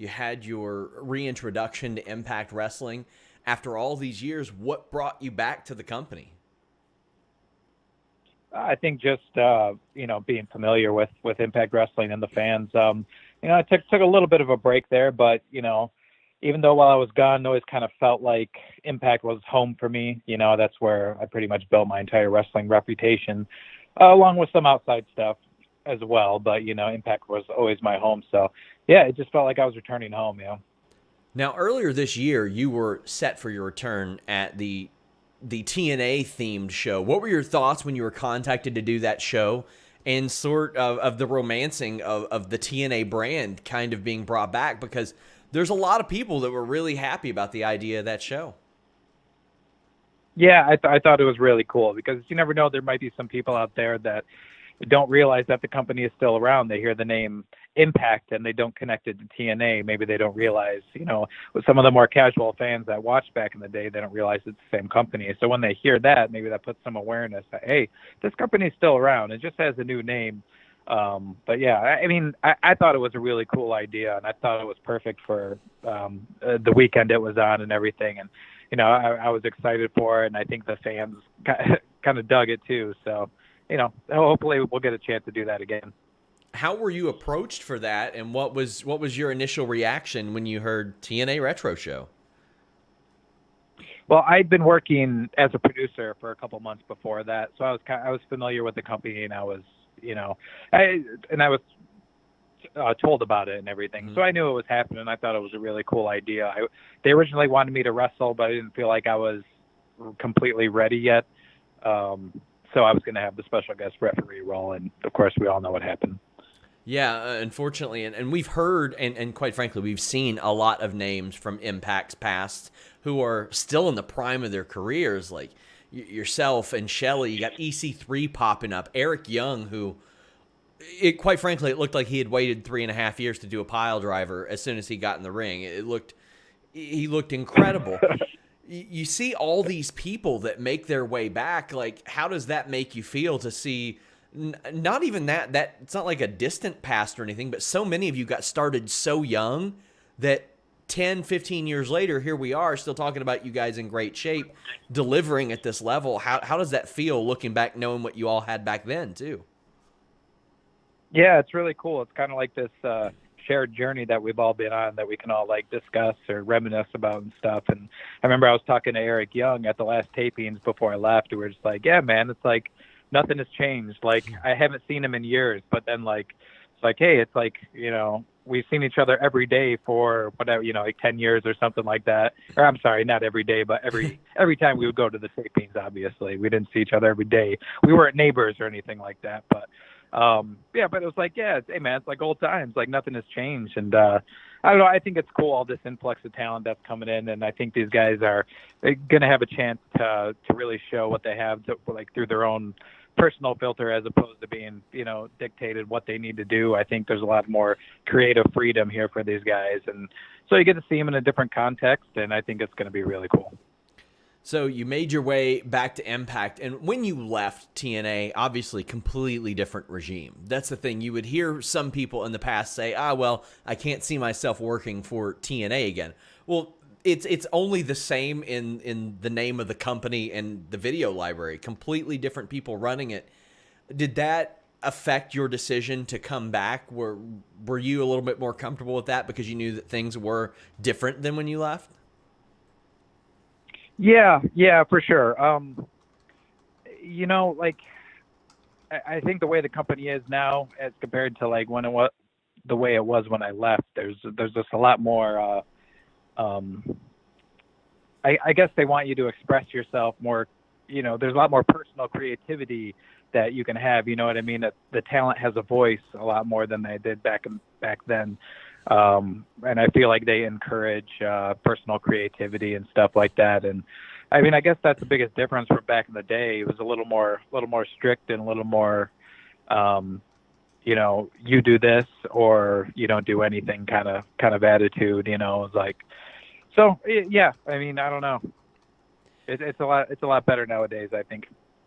You had your reintroduction to Impact Wrestling. After all these years, what brought you back to the company? I think just being familiar with Impact Wrestling and the fans. I took a little bit of a break there, but even though while I was gone, I always kind of felt like Impact was home for me. That's where I pretty much built my entire wrestling reputation, along with some outside stuff as well. But Impact was always my home. So yeah, it just felt like I was returning home. Now, earlier this year, you were set for your return at the TNA themed show. What were your thoughts when you were contacted to do that show, and sort of the romancing of the TNA brand kind of being brought back? Because there's a lot of people that were really happy about the idea of that show. Yeah, I thought it was really cool because you never know, there might be some people out there that don't realize that the company is still around. They hear the name Impact and they don't connect it to TNA. Maybe they don't realize, with some of the more casual fans that watched back in the day, they don't realize it's the same company. So when they hear that, maybe that puts some awareness that, hey, this company is still around. It just has a new name. But yeah, I thought it was a really cool idea, and I thought it was perfect for the weekend it was on and everything. And I was excited for it, and I think the fans kind of dug it too. So, hopefully we'll get a chance to do that again. How were you approached for that, and what was your initial reaction when you heard TNA Retro Show? Well, I'd been working as a producer for a couple months before that, so I was familiar with the company, and I was told about it and everything. Mm-hmm. So I knew it was happening. I thought it was a really cool idea. They originally wanted me to wrestle, but I didn't feel like I was completely ready yet. So I was going to have the special guest referee role, and of course, we all know what happened. Yeah, unfortunately, and we've heard, and quite frankly, we've seen a lot of names from Impact's past who are still in the prime of their careers, like yourself and Shelley. You got EC3 popping up, Eric Young, who, quite frankly, it looked like he had waited 3.5 years to do a pile driver as soon as he got in the ring. He looked incredible. You see all these people that make their way back. Like, how does that make you feel to see? Not even that it's not like a distant past or anything, but so many of you got started so young that 10, 15 years later, here we are still talking about you guys in great shape, delivering at this level. How does that feel looking back, knowing what you all had back then too? Yeah, it's really cool. It's kind of like this shared journey that we've all been on that we can all like discuss or reminisce about and stuff. And I remember I was talking to Eric Young at the last tapings before I left. We were just like, yeah, man, it's like nothing has changed. Like, I haven't seen him in years, but then it's like, hey, it's like, we've seen each other every day for whatever, like 10 years or something like that. Or I'm sorry, not every day, but every time we would go to the tapings, obviously we didn't see each other every day. We weren't neighbors or anything like that, but but it was like, yeah, hey man, it's like old times, like nothing has changed. And I don't know, I think it's cool, all this influx of talent that's coming in, and I think these guys are going to have a chance to really show what they have through their own personal filter, as opposed to being dictated what they need to do. I think there's a lot more creative freedom here for these guys, and so you get to see them in a different context, and I think it's going to be really cool. So you made your way back to Impact, and when you left TNA, obviously completely different regime. That's the thing. You would hear some people in the past say, well, I can't see myself working for TNA again. Well, it's only the same in the name of the company and the video library. Completely different people running it. Did that affect your decision to come back? Were you a little bit more comfortable with that because you knew that things were different than when you left? Yeah, for sure. I think the way the company is now, as compared to like when it was the way it was when I left, there's just a lot more. I guess they want you to express yourself more. There's a lot more personal creativity that you can have. You know what I mean? That the talent has a voice a lot more than they did back then. And I feel like they encourage personal creativity and stuff like that. And I mean, I guess that's the biggest difference from back in the day. It was a little more strict and a little more, you do this or you don't do anything kind of attitude. It's like, so yeah. I mean, I don't know. It's a lot better nowadays, I think.